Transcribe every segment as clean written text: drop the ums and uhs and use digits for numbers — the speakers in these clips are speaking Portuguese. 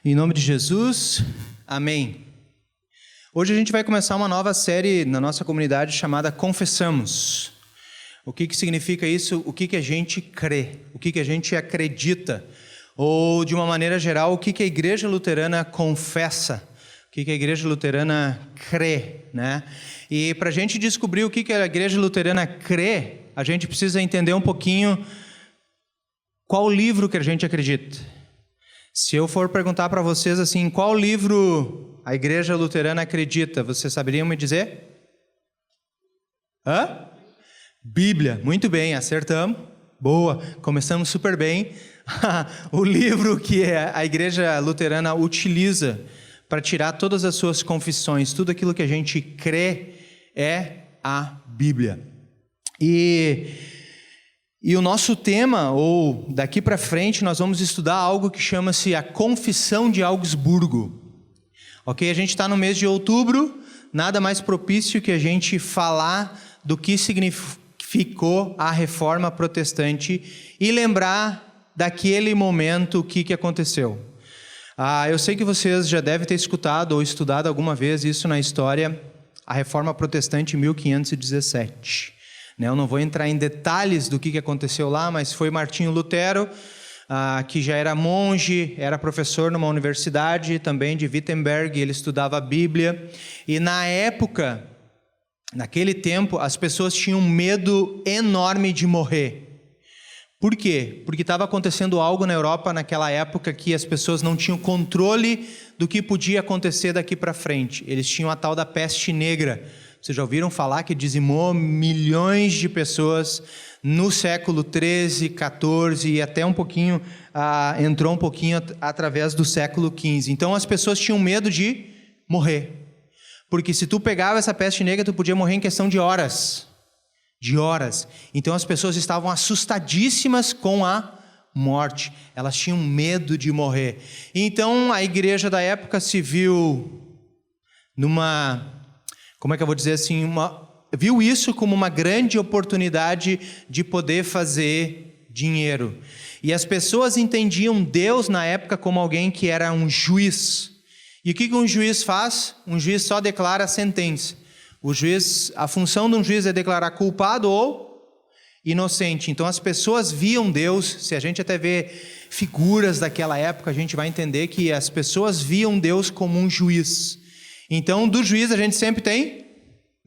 Em nome de Jesus, amém. Hoje a gente vai começar uma nova série na nossa comunidade chamada Confessamos. O que significa isso? O que a gente crê? O que a gente acredita? Ou, de uma maneira geral, o que a Igreja Luterana confessa? O que a Igreja Luterana crê, né? E para a gente descobrir o que a Igreja Luterana crê, a gente precisa entender um pouquinho qual livro que a gente acredita. Se eu for perguntar para vocês assim, qual livro a Igreja Luterana acredita, vocês saberiam me dizer? Bíblia. Muito bem, acertamos. Boa, começamos super bem. O livro que a Igreja Luterana utiliza para tirar todas as suas confissões, tudo aquilo que a gente crê é a Bíblia. E o nosso tema, ou daqui para frente, nós vamos estudar algo que chama-se a Confissão de Augsburgo. Ok? A gente está no mês de outubro, nada mais propício que a gente falar do que significou a Reforma Protestante e lembrar daquele momento o que aconteceu. Eu sei que vocês já devem ter escutado ou estudado alguma vez isso na história, a Reforma Protestante em 1517. Eu não vou entrar em detalhes do que aconteceu lá, mas foi Martinho Lutero, que já era monge, era professor numa universidade também de Wittenberg, ele estudava a Bíblia. E na época, naquele tempo, as pessoas tinham medo enorme de morrer. Por quê? Porque estava acontecendo algo na Europa naquela época que as pessoas não tinham controle do que podia acontecer daqui para frente. Eles tinham a tal da peste negra. Vocês já ouviram falar que dizimou milhões de pessoas no século 13, 14 e até um pouquinho, entrou um pouquinho através do século 15. Então as pessoas tinham medo de morrer. Porque se tu pegava essa peste negra, tu podia morrer em questão de horas. De horas. Então as pessoas estavam assustadíssimas com a morte. Elas tinham medo de morrer. Então a igreja da época se viu viu isso como uma grande oportunidade de poder fazer dinheiro. E as pessoas entendiam Deus na época como alguém que era um juiz. E o que um juiz faz? Um juiz só declara a sentença. A função de um juiz é declarar culpado ou inocente. Então as pessoas viam Deus, se a gente até vê figuras daquela época, a gente vai entender que as pessoas viam Deus como um juiz. Então, do juiz a gente sempre tem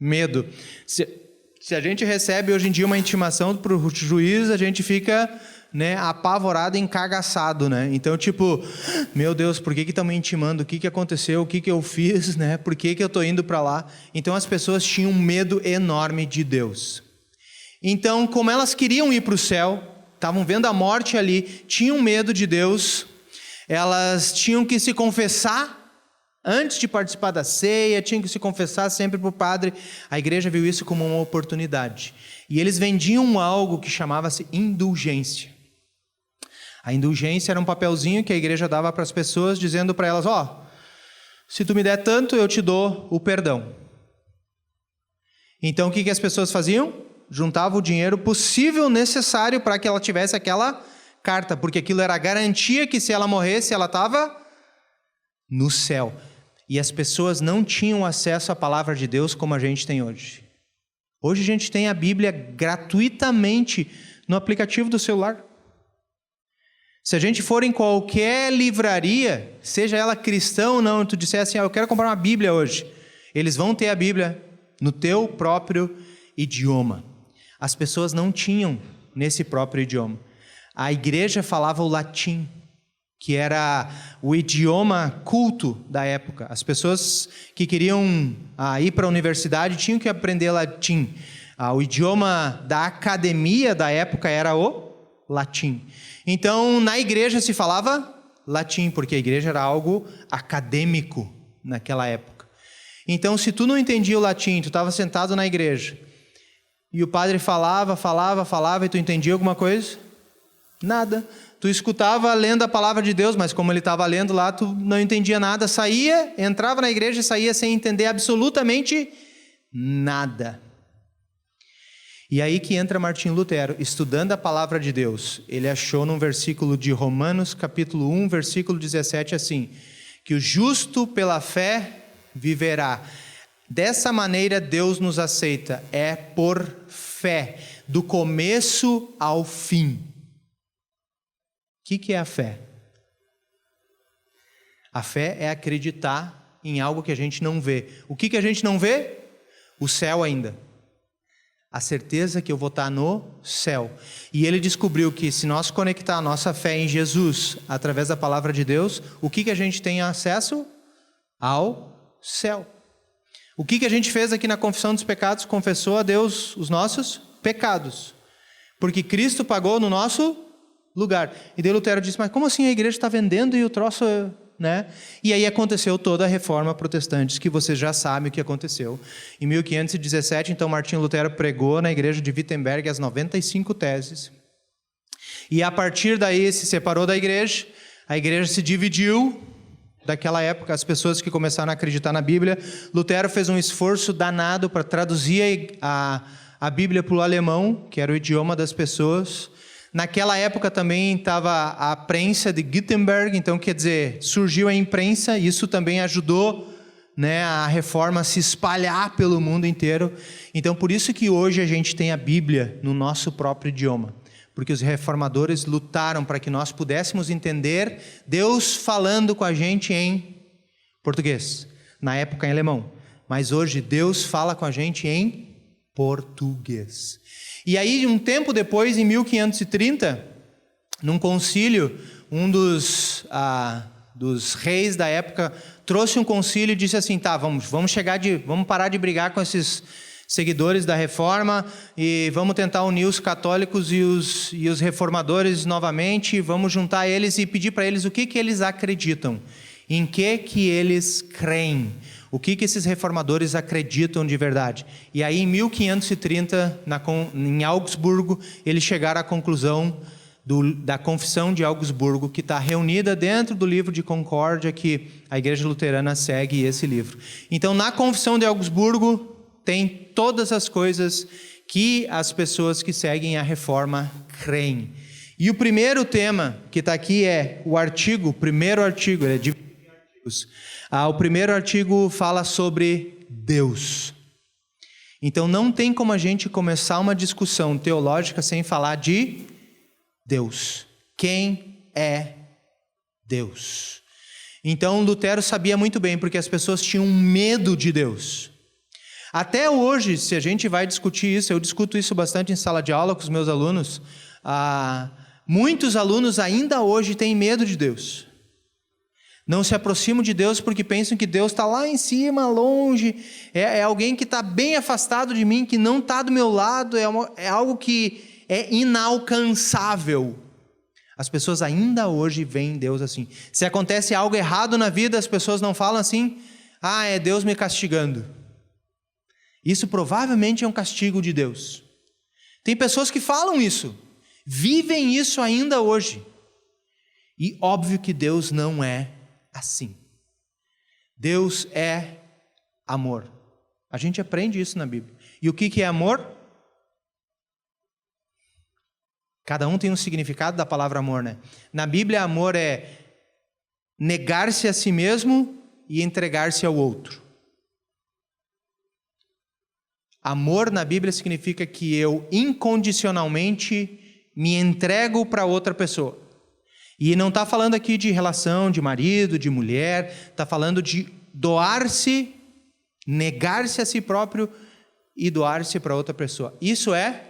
medo. Se a gente recebe hoje em dia uma intimação para o juiz, a gente fica, apavorado e encagaçado, Então, meu Deus, por que estão me intimando? O que aconteceu? O que eu fiz? Por que eu estou indo para lá? Então, as pessoas tinham um medo enorme de Deus. Então, como elas queriam ir para o céu, estavam vendo a morte ali, tinham medo de Deus, elas tinham que se confessar antes de participar da ceia, tinham que se confessar sempre para o padre. A igreja viu isso como uma oportunidade. E eles vendiam algo que chamava-se indulgência. A indulgência era um papelzinho que a igreja dava para as pessoas, dizendo para elas, se tu me der tanto, eu te dou o perdão. Então o que as pessoas faziam? Juntavam o dinheiro possível necessário para que ela tivesse aquela carta, porque aquilo era a garantia que se ela morresse, ela estava no céu. E as pessoas não tinham acesso à palavra de Deus como a gente tem hoje. Hoje a gente tem a Bíblia gratuitamente no aplicativo do celular. Se a gente for em qualquer livraria, seja ela cristã ou não, e tu disser assim, eu quero comprar uma Bíblia hoje, eles vão ter a Bíblia no teu próprio idioma. As pessoas não tinham nesse próprio idioma. A igreja falava o latim, que era o idioma culto da época. As pessoas que queriam ir para a universidade tinham que aprender latim. O idioma da academia da época era o latim. Então, na igreja se falava latim, porque a igreja era algo acadêmico naquela época. Então, se tu não entendia o latim, tu estava sentado na igreja, e o padre falava, e tu entendia alguma coisa? Nada. Tu escutava lendo a palavra de Deus, mas como ele estava lendo lá, tu não entendia nada. Entrava na igreja e saía sem entender absolutamente nada. E aí que entra Martinho Lutero, estudando a palavra de Deus. Ele achou num versículo de Romanos, capítulo 1, versículo 17, assim, que o justo pela fé viverá. Dessa maneira Deus nos aceita, é por fé, do começo ao fim. O que é a fé? A fé é acreditar em algo que a gente não vê. O que a gente não vê? O céu ainda. A certeza que eu vou estar no céu. E ele descobriu que se nós conectar a nossa fé em Jesus, através da palavra de Deus, o que a gente tem acesso? Ao céu. O que a gente fez aqui na confissão dos pecados? Confessou a Deus os nossos pecados. Porque Cristo pagou no nosso lugar. E daí Lutero disse, mas como assim a igreja está vendendo e o troço... né? E aí aconteceu toda a reforma protestante, que vocês já sabem o que aconteceu. Em 1517, então, Martinho Lutero pregou na igreja de Wittenberg as 95 teses. E a partir daí se separou da igreja, a igreja se dividiu. Daquela época, as pessoas que começaram a acreditar na Bíblia, Lutero fez um esforço danado para traduzir a Bíblia para o alemão, que era o idioma das pessoas. Naquela época também estava a prensa de Gutenberg, então quer dizer, surgiu a imprensa, e isso também ajudou, né, a reforma a se espalhar pelo mundo inteiro. Então por isso que hoje a gente tem a Bíblia no nosso próprio idioma, porque os reformadores lutaram para que nós pudéssemos entender Deus falando com a gente em português, na época em alemão, mas hoje Deus fala com a gente em português. E aí, um tempo depois, em 1530, num concílio, um dos reis da época trouxe um concílio e disse assim, tá, vamos parar de brigar com esses seguidores da reforma e vamos tentar unir os católicos e os reformadores novamente, vamos juntar eles e pedir para eles o que eles acreditam, em que eles creem. O que esses reformadores acreditam de verdade? E aí, em 1530, em Augsburgo, eles chegaram à conclusão da Confissão de Augsburgo, que está reunida dentro do livro de Concórdia, que a Igreja Luterana segue esse livro. Então, na Confissão de Augsburgo, tem todas as coisas que as pessoas que seguem a reforma creem. E o primeiro tema que está aqui é o primeiro artigo, ele é dividido em artigos. O primeiro artigo fala sobre Deus. Então não tem como a gente começar uma discussão teológica sem falar de Deus. Quem é Deus? Então Lutero sabia muito bem, porque as pessoas tinham medo de Deus. Até hoje, se a gente vai discutir isso, eu discuto isso bastante em sala de aula com os meus alunos, muitos alunos ainda hoje têm medo de Deus. Não se aproximam de Deus porque pensam que Deus está lá em cima, longe, é alguém que está bem afastado de mim, que não está do meu lado, é algo que é inalcançável. As pessoas ainda hoje veem Deus assim. Se acontece algo errado na vida, as pessoas não falam assim, é Deus me castigando. Isso provavelmente é um castigo de Deus. Tem pessoas que falam isso, vivem isso ainda hoje. E óbvio que Deus não é assim. Deus é amor. A gente aprende isso na Bíblia. E o que é amor? Cada um tem um significado da palavra amor, né? Na Bíblia, amor é negar-se a si mesmo e entregar-se ao outro. Amor na Bíblia significa que eu incondicionalmente me entrego para outra pessoa. E não está falando aqui de relação de marido, de mulher, está falando de doar-se, negar-se a si próprio e doar-se para outra pessoa. Isso é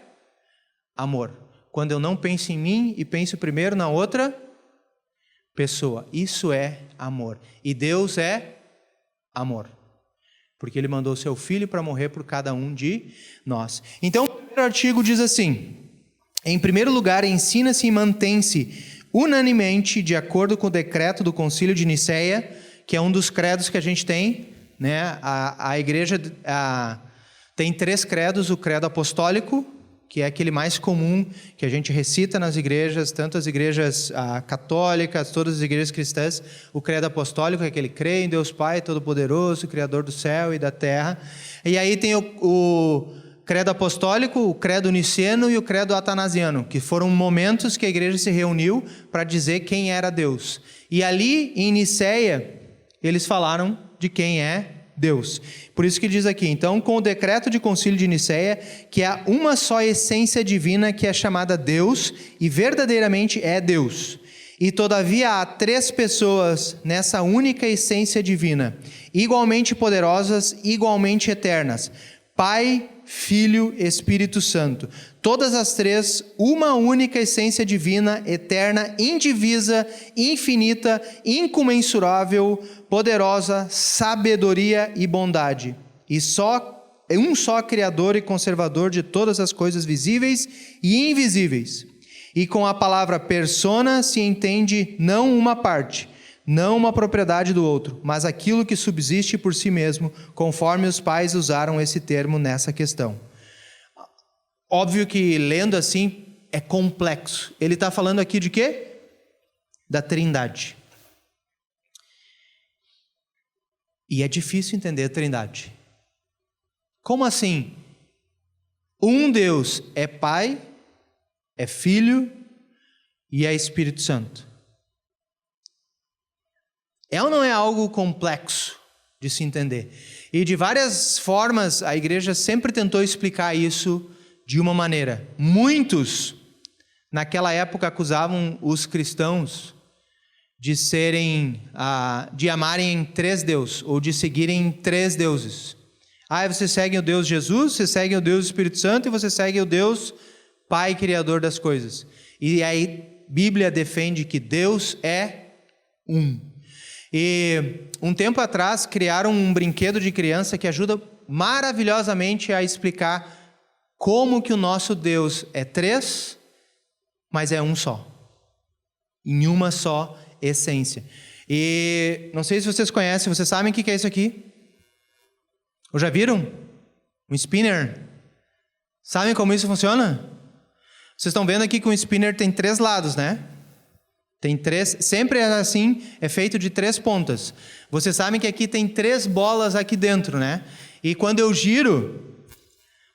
amor. Quando eu não penso em mim e penso primeiro na outra pessoa. Isso é amor. E Deus é amor. Porque Ele mandou o seu Filho para morrer por cada um de nós. Então, o primeiro artigo diz assim, em primeiro lugar, ensina-se e mantém-se unanimemente, de acordo com o decreto do Concílio de Nicéia, que é um dos credos que a gente tem, né? A igreja tem 3 credos: o credo apostólico, que é aquele mais comum que a gente recita nas igrejas, tanto as igrejas católicas, todas as igrejas cristãs. O credo apostólico é aquele: crê em Deus Pai Todo-Poderoso, Criador do céu e da terra. E aí tem o credo apostólico, o credo niceno e o credo atanasiano, que foram momentos que a igreja se reuniu para dizer quem era Deus. E ali em Niceia, eles falaram de quem é Deus. Por isso que diz aqui, então, com o decreto de concílio de Niceia, que há uma só essência divina que é chamada Deus e verdadeiramente é Deus. E todavia há 3 pessoas nessa única essência divina, igualmente poderosas, igualmente eternas: Pai, Filho, Espírito Santo. Todas as 3, uma única essência divina, eterna, indivisa, infinita, incomensurável, poderosa, sabedoria e bondade. E um só Criador e Conservador de todas as coisas visíveis e invisíveis. E com a palavra persona se entende não uma parte, não uma propriedade do outro, mas aquilo que subsiste por si mesmo, conforme os pais usaram esse termo nessa questão. Óbvio que lendo assim é complexo. Ele está falando aqui de quê? Da Trindade. E é difícil entender a Trindade. Como assim? Um Deus é Pai, é Filho e é Espírito Santo. É ou não é algo complexo de se entender? E de várias formas a igreja sempre tentou explicar isso de uma maneira. Muitos, naquela época, acusavam os cristãos de de amarem 3 deuses, ou de seguirem 3 deuses. Você segue o Deus Jesus, você segue o Deus Espírito Santo e você segue o Deus Pai Criador das coisas. E aí a Bíblia defende que Deus é um. E um tempo atrás criaram um brinquedo de criança que ajuda maravilhosamente a explicar como que o nosso Deus é 3, mas é um só. Em uma só essência. E não sei se vocês conhecem, vocês sabem o que é isso aqui? Ou já viram? Um spinner. Sabem como isso funciona? Vocês estão vendo aqui que um spinner tem 3 lados, né? Tem 3, sempre é assim, é feito de 3 pontas. Vocês sabem que aqui tem 3 bolas aqui dentro, né? E quando eu giro,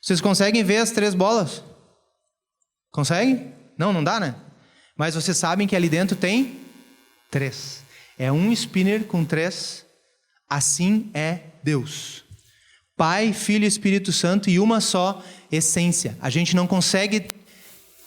vocês conseguem ver as 3 bolas? Conseguem? Não dá, né? Mas vocês sabem que ali dentro tem 3. É um spinner com 3. Assim é Deus. Pai, Filho e Espírito Santo e uma só essência. A gente não consegue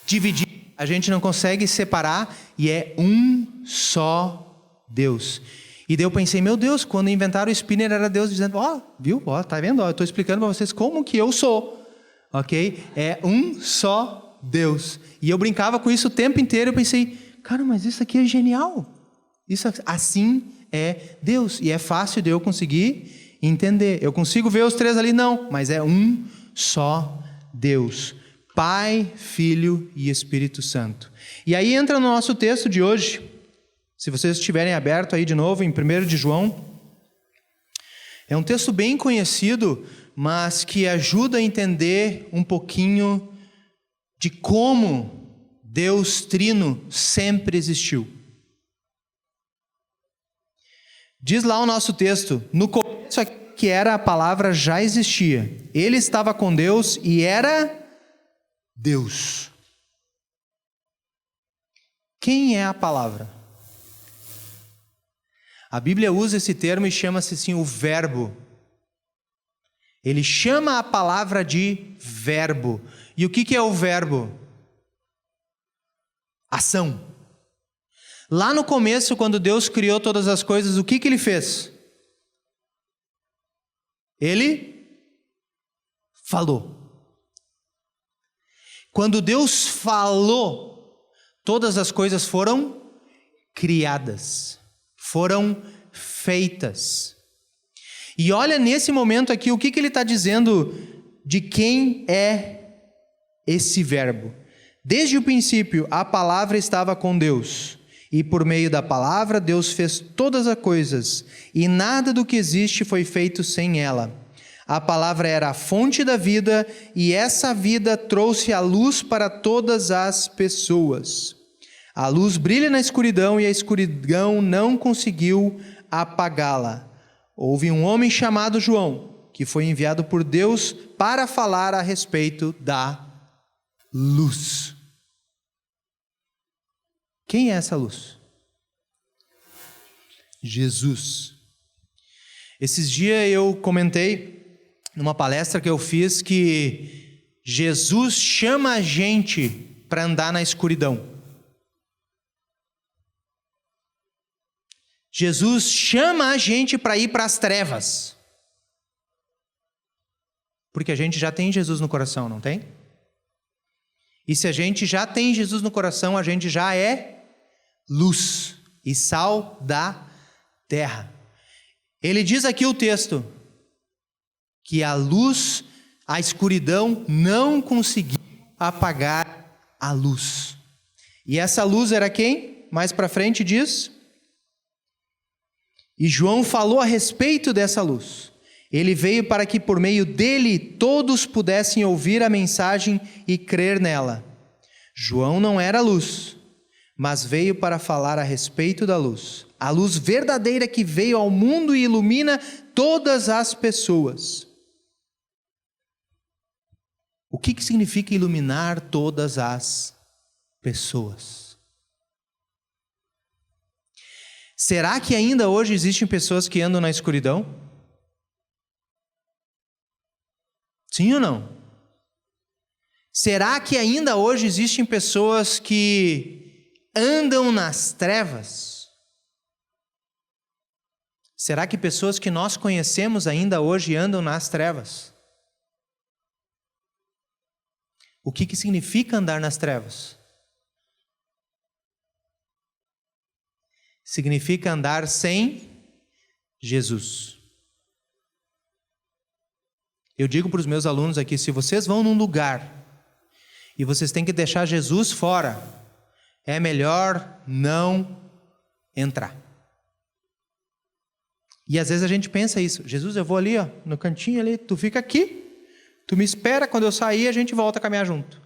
dividir. A gente não consegue separar e é um só Deus. E daí eu pensei, meu Deus, quando inventaram o spinner era Deus dizendo, viu? Tá vendo? Eu estou explicando para vocês como que eu sou. Ok? É um só Deus. E eu brincava com isso o tempo inteiro. Eu pensei, cara, mas isso aqui é genial. Isso assim é Deus. E é fácil de eu conseguir entender. Eu consigo ver os 3 ali? Não. Mas é um só Deus. Pai, Filho e Espírito Santo. E aí entra no nosso texto de hoje, se vocês estiverem aberto aí de novo, em 1 de João. É um texto bem conhecido, mas que ajuda a entender um pouquinho de como Deus Trino sempre existiu. Diz lá o nosso texto, no começo que era a palavra já existia. Ele estava com Deus e era Deus. Quem é a palavra? A Bíblia usa esse termo e chama-se assim o verbo. Ele chama a palavra de verbo. E o que é o verbo? Ação. Lá no começo, quando Deus criou todas as coisas, o que ele fez? Ele falou. Quando Deus falou, todas as coisas foram criadas, foram feitas. E olha nesse momento aqui, o que ele está dizendo de quem é esse verbo. Desde o princípio, a palavra estava com Deus, e por meio da palavra, Deus fez todas as coisas, e nada do que existe foi feito sem ela. A palavra era a fonte da vida, e essa vida trouxe a luz para todas as pessoas. A luz brilha na escuridão, e a escuridão não conseguiu apagá-la. Houve um homem chamado João, que foi enviado por Deus para falar a respeito da luz. Quem é essa luz? Jesus. Esses dias eu comentei numa palestra que eu fiz que Jesus chama a gente para andar na escuridão. Jesus chama a gente para ir para as trevas. Porque a gente já tem Jesus no coração, não tem? E se a gente já tem Jesus no coração, a gente já é luz e sal da terra. Ele diz aqui o texto que a luz, a escuridão não conseguiu apagar a luz. E essa luz era quem? Mais para frente diz: e João falou a respeito dessa luz. Ele veio para que por meio dele todos pudessem ouvir a mensagem e crer nela. João não era luz, mas veio para falar a respeito da luz. A luz verdadeira que veio ao mundo e ilumina todas as pessoas. O que significa iluminar todas as pessoas? Será que ainda hoje existem pessoas que andam na escuridão? Sim ou não? Será que ainda hoje existem pessoas que andam nas trevas? Será que pessoas que nós conhecemos ainda hoje andam nas trevas? O que significa andar nas trevas? Significa andar sem Jesus. Eu digo para os meus alunos aqui, se vocês vão num lugar e vocês têm que deixar Jesus fora, é melhor não entrar. E às vezes a gente pensa isso: Jesus, eu vou ali, ó, no cantinho ali, tu fica aqui, tu me espera, quando eu sair a gente volta a caminhar junto.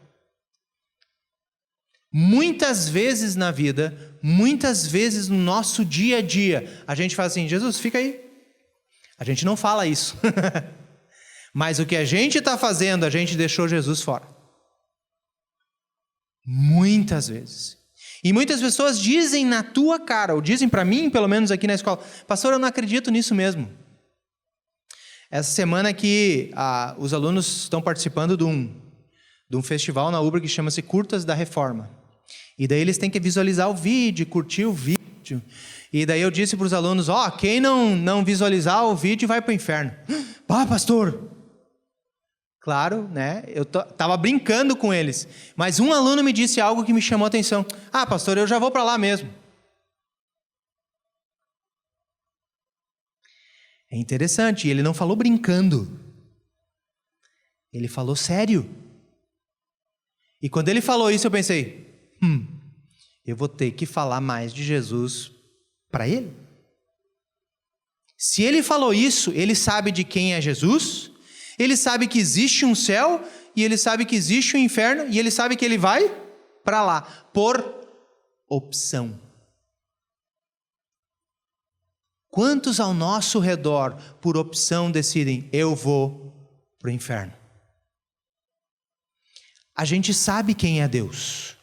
Muitas vezes na vida, muitas vezes no nosso dia a dia, a gente fala assim: Jesus, fica aí. A gente não fala isso. Mas o que a gente está fazendo, a gente deixou Jesus fora. Muitas vezes. E muitas pessoas dizem na tua cara, ou dizem para mim, pelo menos aqui na escola: pastor, eu não acredito nisso mesmo. Essa semana aqui, os alunos estão participando de um festival na Ubra que chama-se Curtas da Reforma. E daí eles têm que visualizar o vídeo, curtir o vídeo. E daí eu disse para os alunos: quem não visualizar o vídeo vai para o inferno. Pastor! Claro, né? Eu estava brincando com eles. Mas um aluno me disse algo que me chamou a atenção. Pastor, eu já vou para lá mesmo. É interessante, ele não falou brincando. Ele falou sério. E quando ele falou isso, eu pensei: eu vou ter que falar mais de Jesus para ele. Se ele falou isso, ele sabe de quem é Jesus, ele sabe que existe um céu, e ele sabe que existe um inferno, e ele sabe que ele vai para lá, por opção. Quantos ao nosso redor, por opção, decidem: eu vou para o inferno? A gente sabe quem é Deus.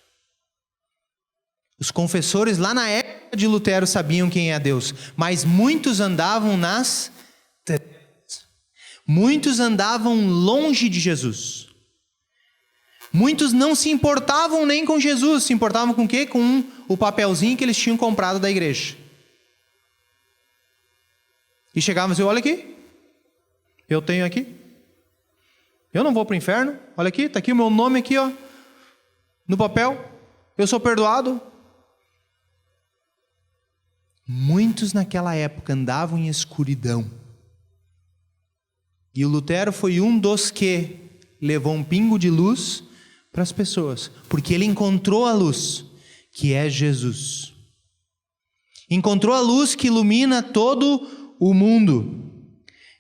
Os confessores lá na época de Lutero sabiam quem é Deus, mas muitos andavam nas trevas. Muitos andavam longe de Jesus. Muitos não se importavam nem com Jesus, se importavam com o quê? Com o papelzinho que eles tinham comprado da igreja. E chegavam assim: olha aqui, eu tenho aqui. Eu não vou para o inferno, olha aqui, está aqui o meu nome aqui, ó, no papel, eu sou perdoado. Muitos naquela época andavam em escuridão. E o Lutero foi um dos que levou um pingo de luz para as pessoas, porque ele encontrou a luz, que é Jesus. Encontrou a luz que ilumina todo o mundo.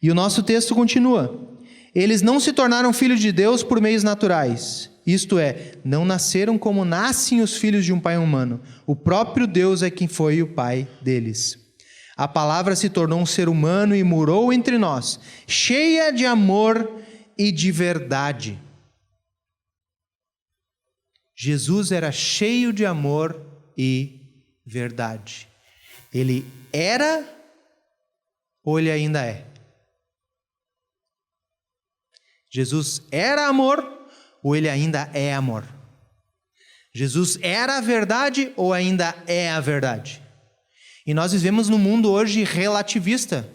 E o nosso texto continua: eles não se tornaram filhos de Deus por meios naturais, isto é, não nasceram como nascem os filhos de um pai humano. O próprio Deus é quem foi o pai deles. A palavra se tornou um ser humano e morou entre nós, cheia de amor e de verdade. Jesus era cheio de amor e verdade. Ele era ou ele ainda é? Jesus era amor ou ele ainda é amor? Jesus era a verdade ou ainda é a verdade? E nós vivemos num mundo hoje relativista,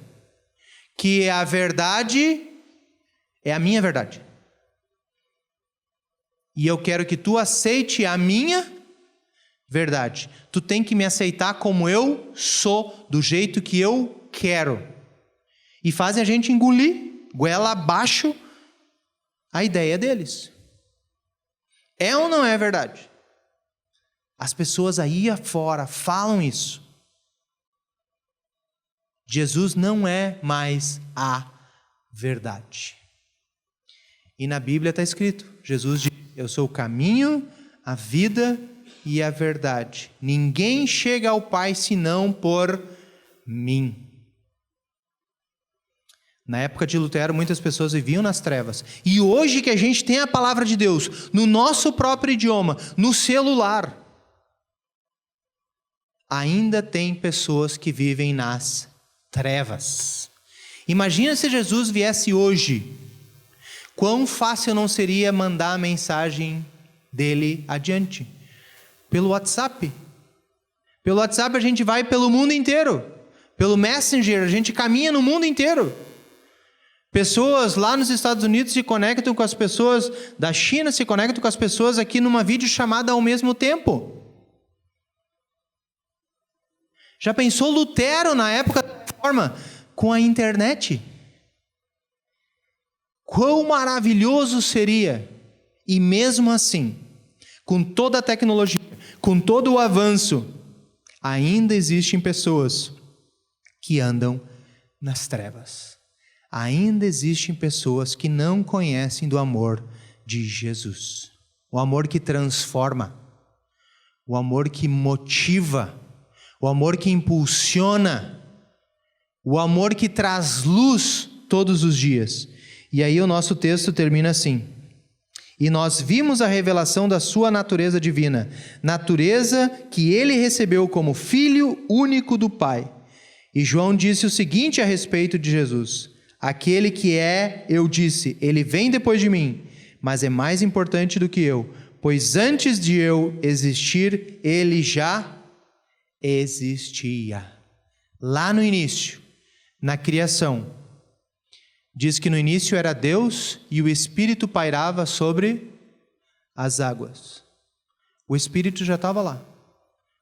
que a verdade é a minha verdade. E eu quero que tu aceite a minha verdade. Tu tem que me aceitar como eu sou, do jeito que eu quero. E fazem a gente engolir, goela abaixo, a ideia deles. É ou não é verdade? As pessoas aí afora falam isso. Jesus não é mais a verdade. E na Bíblia está escrito, Jesus diz, eu sou o caminho, a vida e a verdade. Ninguém chega ao Pai senão por mim. Na época de Lutero, muitas pessoas viviam nas trevas. E hoje que a gente tem a palavra de Deus no nosso próprio idioma, no celular, ainda tem pessoas que vivem nas trevas. Imagina se Jesus viesse hoje. Quão fácil não seria mandar a mensagem dele adiante? Pelo WhatsApp. Pelo WhatsApp a gente vai pelo mundo inteiro. Pelo Messenger a gente caminha no mundo inteiro. Pessoas lá nos Estados Unidos se conectam com as pessoas da China, se conectam com as pessoas aqui numa videochamada ao mesmo tempo. Já pensou Lutero na época da Reforma com a internet? Quão maravilhoso seria! E mesmo assim, com toda a tecnologia, com todo o avanço, ainda existem pessoas que andam nas trevas. Ainda existem pessoas que não conhecem do amor de Jesus. O amor que transforma, o amor que motiva, o amor que impulsiona, o amor que traz luz todos os dias. E aí o nosso texto termina assim: e nós vimos a revelação da sua natureza divina, natureza que ele recebeu como filho único do Pai. E João disse o seguinte a respeito de Jesus: aquele que é, eu disse, ele vem depois de mim, mas é mais importante do que eu, pois antes de eu existir, ele já existia. Lá no início, na criação, diz que no início era Deus e o Espírito pairava sobre as águas. O Espírito já estava lá.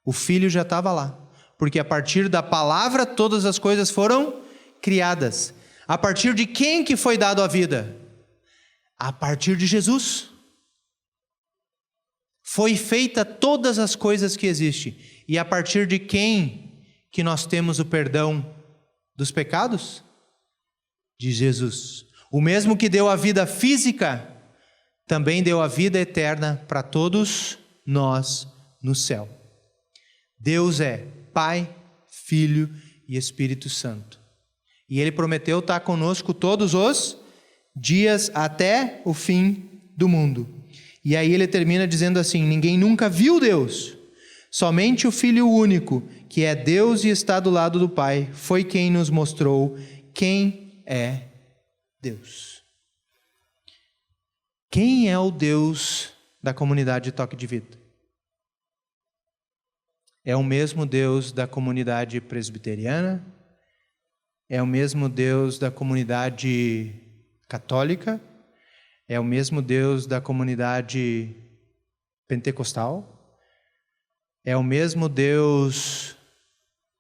O Filho já estava lá. Porque a partir da palavra todas as coisas foram criadas. A partir de quem que foi dado a vida? A partir de Jesus. Foi feita todas as coisas que existem. E a partir de quem que nós temos o perdão dos pecados? De Jesus. O mesmo que deu a vida física, também deu a vida eterna para todos nós no céu. Deus é Pai, Filho e Espírito Santo. E Ele prometeu estar conosco todos os dias até o fim do mundo. E aí Ele termina dizendo assim: ninguém nunca viu Deus, somente o Filho único, que é Deus e está do lado do Pai, foi quem nos mostrou quem é Deus. Quem é o Deus da comunidade Toque de Vida? É o mesmo Deus da comunidade presbiteriana? É o mesmo Deus da comunidade católica? É o mesmo Deus da comunidade pentecostal? É o mesmo Deus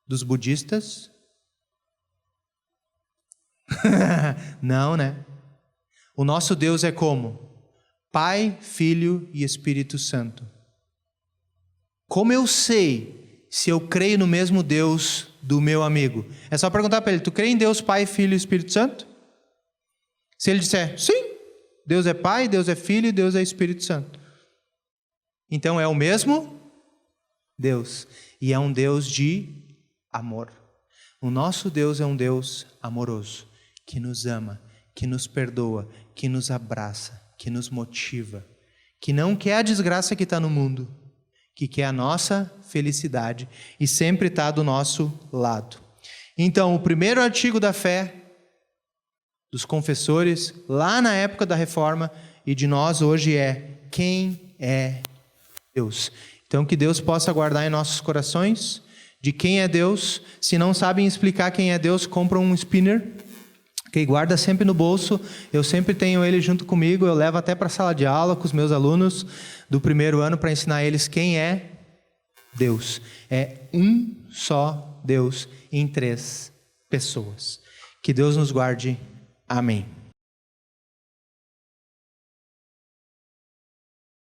dos budistas? Não, né? O nosso Deus é como? Pai, Filho e Espírito Santo. Como eu sei se eu creio no mesmo Deus do meu amigo? É só perguntar para ele: tu crê em Deus Pai, Filho e Espírito Santo? Se ele disser sim, Deus é Pai, Deus é Filho e Deus é Espírito Santo, então é o mesmo Deus. E é um Deus de amor. O nosso Deus é um Deus amoroso, que nos ama, que nos perdoa, que nos abraça, que nos motiva, que não quer a desgraça que está no mundo, que quer a nossa felicidade e sempre está do nosso lado. Então, o primeiro artigo da fé dos confessores, lá na época da Reforma, e de nós hoje é: quem é Deus? Então, que Deus possa guardar em nossos corações de quem é Deus. Se não sabem explicar quem é Deus, compram um spinner, que guarda sempre no bolso. Eu sempre tenho ele junto comigo, eu levo até para a sala de aula com os meus alunos do primeiro ano para ensinar eles quem é Deus. É um só Deus em 3 pessoas. Que Deus nos guarde. Amém.